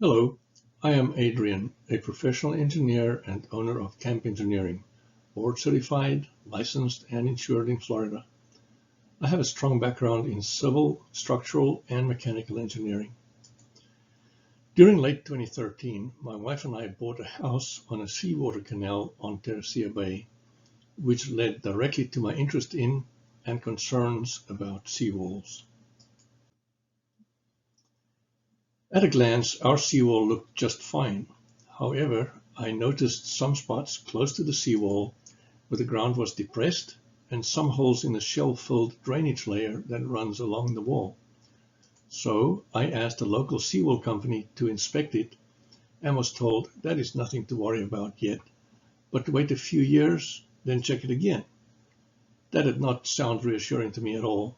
Hello, I am Adrian, a professional engineer and owner of Camp Engineering, board certified, licensed, and insured in Florida. I have a strong background in civil, structural, and mechanical engineering. During late 2013, my wife and I bought a house on a seawater canal on Tercea Bay, which led directly to my interest in and concerns about seawalls. At a glance, our seawall looked just fine. However, I noticed some spots close to the seawall where the ground was depressed and some holes in the shell-filled drainage layer that runs along the wall. So I asked a local seawall company to inspect it and was told that is nothing to worry about yet, but to wait a few years, then check it again. That did not sound reassuring to me at all.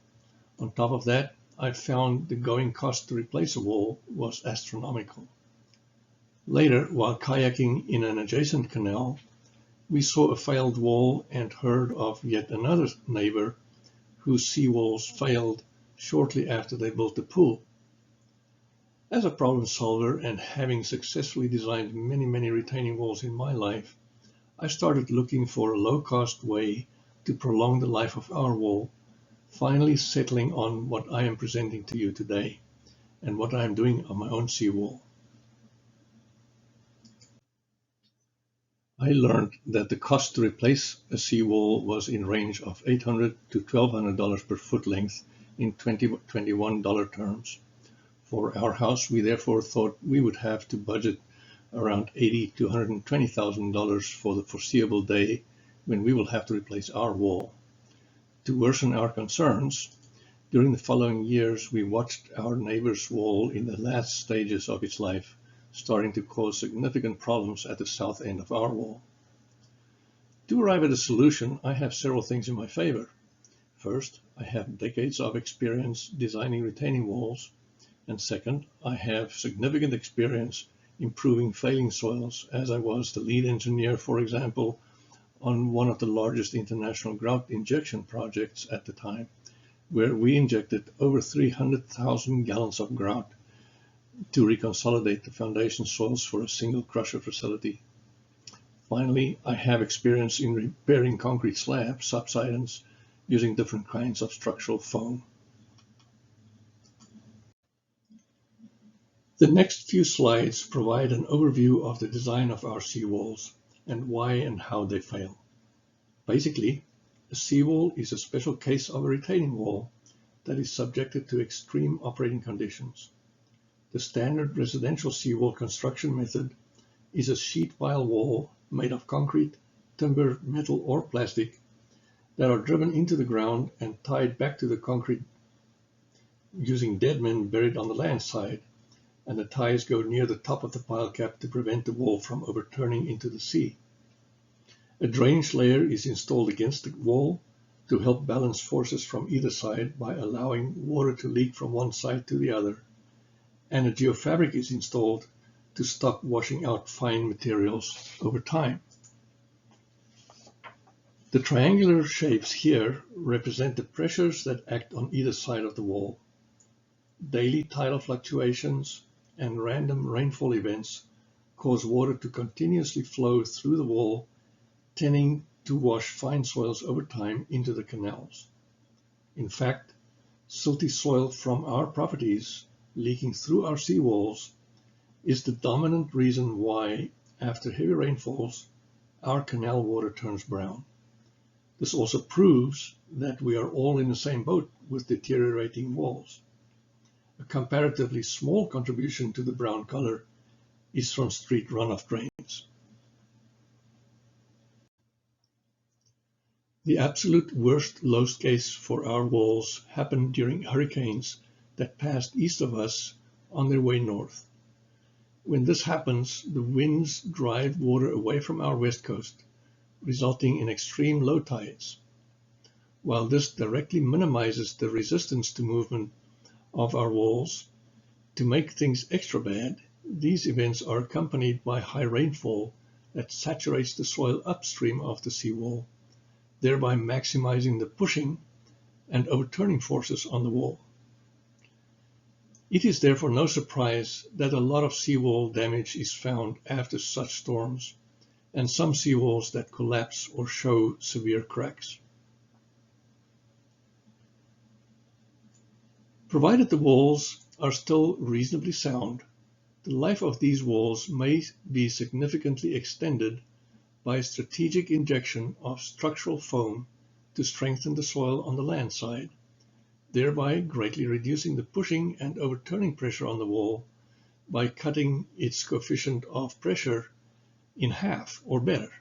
On top of that, I found the going cost to replace a wall was astronomical. Later, while kayaking in an adjacent canal, we saw a failed wall and heard of yet another neighbor whose seawalls failed shortly after they built the pool. As a problem solver and having successfully designed many retaining walls in my life, I started looking for a low-cost way to prolong the life of our wall, finally settling on what I am presenting to you today and what I am doing on my own seawall. I learned that the cost to replace a seawall was in range of $800 to $1,200 per foot length in 2021 dollar terms. For our house, we therefore thought we would have to budget around $80,000 to $120,000 for the foreseeable day when we will have to replace our wall. To worsen our concerns, during the following years, we watched our neighbor's wall in the last stages of its life, starting to cause significant problems at the south end of our wall. To arrive at a solution, I have several things in my favor. First, I have decades of experience designing retaining walls, and second, I have significant experience improving failing soils, as I was the lead engineer, for example, on one of the largest international grout injection projects at the time, where we injected over 300,000 gallons of grout to reconsolidate the foundation soils for a single crusher facility. Finally, I have experience in repairing concrete slabs, subsidence, using different kinds of structural foam. The next few slides provide an overview of the design of our seawalls and why and how they fail. Basically, a seawall is a special case of a retaining wall that is subjected to extreme operating conditions. The standard residential seawall construction method is a sheet pile wall made of concrete, timber, metal, or plastic that are driven into the ground and tied back to the concrete using dead men buried on the land side, and the ties go near the top of the pile cap to prevent the wall from overturning into the sea. A drainage layer is installed against the wall to help balance forces from either side by allowing water to leak from one side to the other, and a geofabric is installed to stop washing out fine materials over time. The triangular shapes here represent the pressures that act on either side of the wall. Daily tidal fluctuations and random rainfall events cause water to continuously flow through the wall, tending to wash fine soils over time into the canals. In fact, silty soil from our properties leaking through our seawalls is the dominant reason why, after heavy rainfalls, our canal water turns brown. This also proves that we are all in the same boat with deteriorating walls. A comparatively small contribution to the brown color is from street runoff drains. The absolute worst low case for our walls happened during hurricanes that passed east of us on their way north. When this happens, the winds drive water away from our west coast, resulting in extreme low tides. While this directly minimizes the resistance to movement of our walls, to make things extra bad, these events are accompanied by high rainfall that saturates the soil upstream of the seawall, thereby maximizing the pushing and overturning forces on the wall. It is therefore no surprise that a lot of seawall damage is found after such storms, and some seawalls that collapse or show severe cracks. Provided the walls are still reasonably sound, the life of these walls may be significantly extended by a strategic injection of structural foam to strengthen the soil on the land side, thereby greatly reducing the pushing and overturning pressure on the wall by cutting its coefficient of pressure in half or better,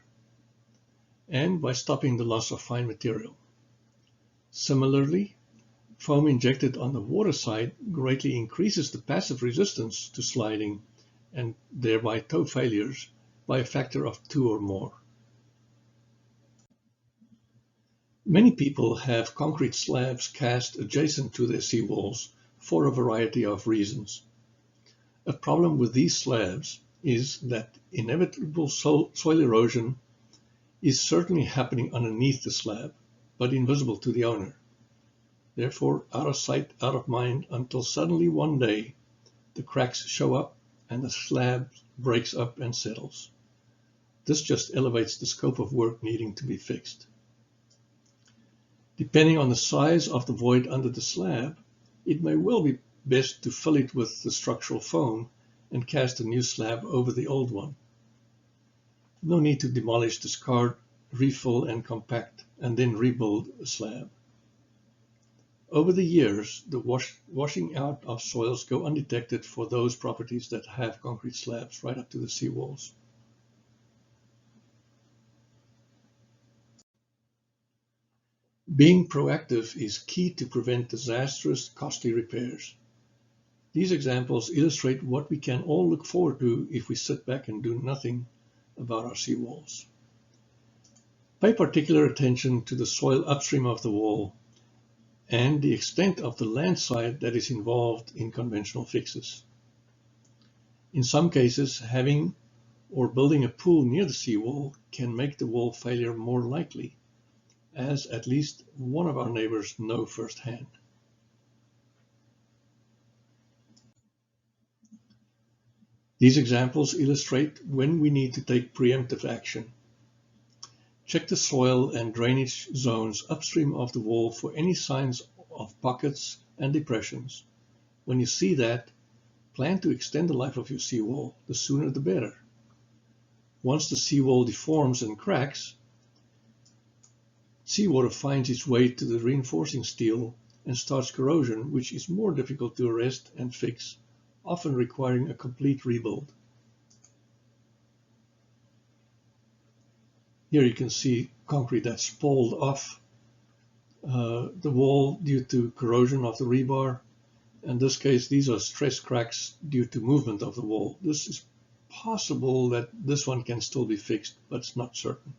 and by stopping the loss of fine material. Similarly, foam injected on the water side greatly increases the passive resistance to sliding and thereby toe failures by a factor of 2 or more. Many people have concrete slabs cast adjacent to their seawalls for a variety of reasons. A problem with these slabs is that inevitable soil erosion is certainly happening underneath the slab, but invisible to the owner. Therefore, out of sight, out of mind, until suddenly one day the cracks show up and the slab breaks up and settles. This just elevates the scope of work needing to be fixed. Depending on the size of the void under the slab, it may well be best to fill it with the structural foam and cast a new slab over the old one. No need to demolish, discard, refill and compact, and then rebuild a slab. Over the years, the washing out of soils go undetected for those properties that have concrete slabs right up to the seawalls. Being proactive is key to prevent disastrous, costly repairs. These examples illustrate what we can all look forward to if we sit back and do nothing about our seawalls. Pay particular attention to the soil upstream of the wall and the extent of the landside that is involved in conventional fixes. In some cases, having or building a pool near the seawall can make the wall failure more likely, as at least one of our neighbors know firsthand. These examples illustrate when we need to take preemptive action. Check the soil and drainage zones upstream of the wall for any signs of pockets and depressions. When you see that, plan to extend the life of your seawall. The sooner the better. Once the seawall deforms and cracks, seawater finds its way to the reinforcing steel and starts corrosion, which is more difficult to arrest and fix, often requiring a complete rebuild. Here you can see concrete that's pulled off the wall due to corrosion of the rebar. In this case, these are stress cracks due to movement of the wall. This is possible that this one can still be fixed, but it's not certain.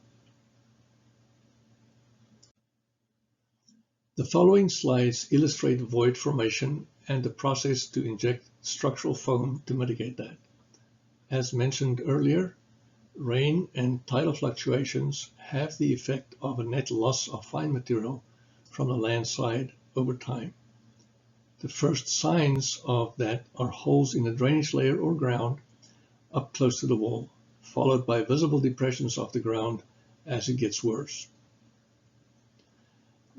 The following slides illustrate void formation and the process to inject structural foam to mitigate that. As mentioned earlier, rain and tidal fluctuations have the effect of a net loss of fine material from the land side over time. The first signs of that are holes in the drainage layer or ground up close to the wall, followed by visible depressions of the ground as it gets worse.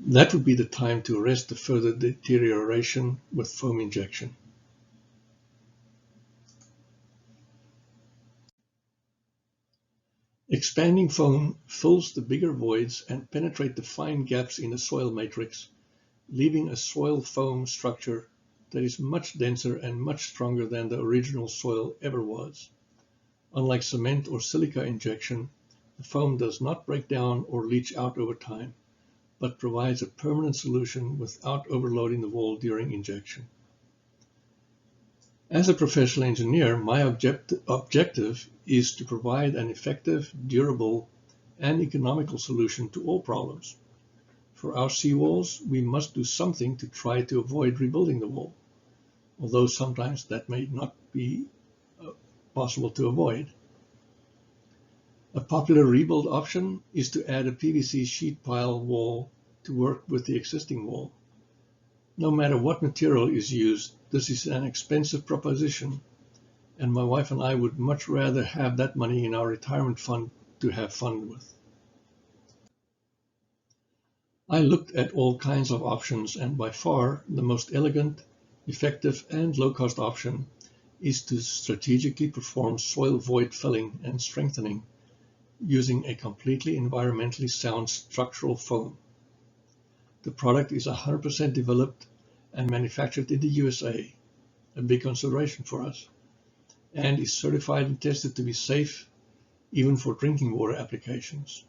That would be the time to arrest the further deterioration with foam injection. Expanding foam fills the bigger voids and penetrates the fine gaps in the soil matrix, leaving a soil foam structure that is much denser and much stronger than the original soil ever was. Unlike cement or silica injection, the foam does not break down or leach out over time, but provides a permanent solution without overloading the wall during injection. As a professional engineer, my objective is to provide an effective, durable, and economical solution to all problems. For our seawalls, we must do something to try to avoid rebuilding the wall, although sometimes that may not be possible to avoid. A popular rebuild option is to add a PVC sheet pile wall to work with the existing wall. No matter what material is used, this is an expensive proposition, and my wife and I would much rather have that money in our retirement fund to have fun with. I looked at all kinds of options, and by far the most elegant, effective, and low-cost option is to strategically perform soil void filling and strengthening using a completely environmentally sound structural foam. The product is 100% developed and manufactured in the USA, a big consideration for us, and is certified and tested to be safe even for drinking water applications.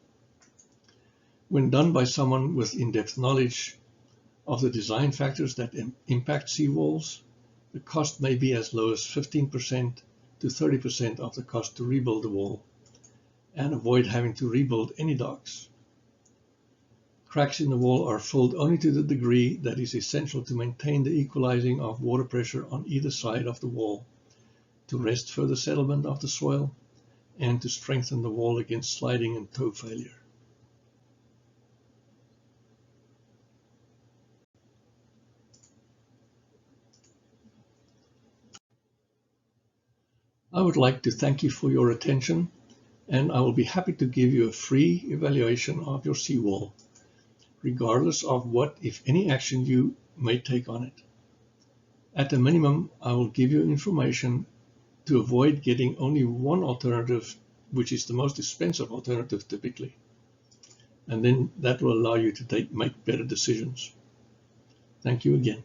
When done by someone with in-depth knowledge of the design factors that impact seawalls, the cost may be as low as 15% to 30% of the cost to rebuild the wall and avoid having to rebuild any docks. Cracks in the wall are filled only to the degree that is essential to maintain the equalizing of water pressure on either side of the wall, to arrest further settlement of the soil, and to strengthen the wall against sliding and toe failure. I would like to thank you for your attention, and I will be happy to give you a free evaluation of your seawall, regardless of what, if any, action you may take on it. At a minimum, I will give you information to avoid getting only one alternative, which is the most expensive alternative typically, and then that will allow you to make better decisions. Thank you again.